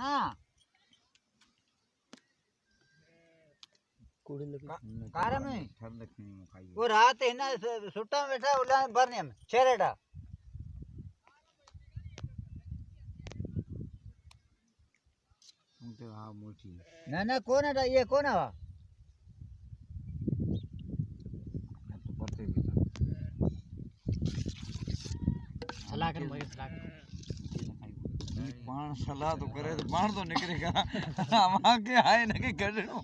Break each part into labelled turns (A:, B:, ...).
A: ना कार में वो रात है ना सुट्टा में बैठा उला भरने में छेरेटा ना ना कौन है ये कौन है
B: सलाह कर भाई सलाह
C: पान सलाह तो करे तो पान तो निकलेगा हम आके आए ना कि गड़नो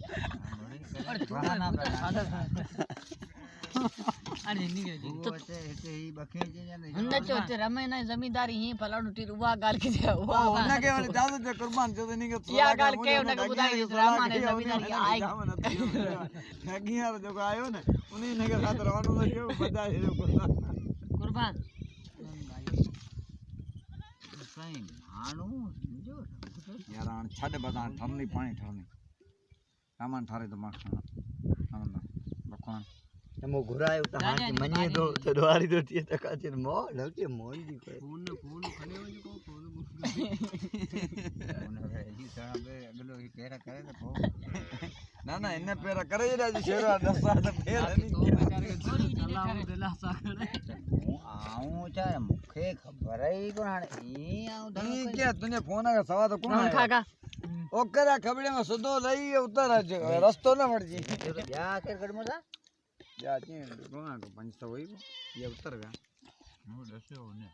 B: अरे निकल जी
A: वो ऐसे ही बखे जे ने
B: हुन चोते रमे ना जमींदारी ही फलाणो टीर उवा गाल के
C: ओ उन के वाले जादो जो कुर्बान जो नहीं के
B: या गाल के उन के बुधाई रामा ने जमींदारी आई
C: ठगिया जो आयो ने उन्हीं ने के साथ रहनो तो क्यों बता है
B: कुर्बान
A: सही हाणो समझो
C: यार आन छड बता ठरनी पानी ठरनी सामान ठारे तो मां खाना आनंद बखवान
A: नमो घुरायो त हां की मने दो तडवारी दो ती तका जे मो लगे मोई दी पे
B: फोन खने वजो को फोन
A: जी सारा बे अगलो ही पेरा करे तो
C: ना ना इन्ने पेरा करे जी शेरा दसा तो पेरा नहीं
B: अल्लाह दिला साकड़े
A: आऊं चाहे मुखे खबर ही कोन हाणे ई आऊं
C: ई क्या तुने फोन का सवा तो कौन है
B: खागा
C: ओकरा खबड़े में सुधो लई उतर रस्तो न वड़ जी
A: या के गड़मो था
C: या जी कोना को पंच तो वही ये उतर गया
A: नो दसो ने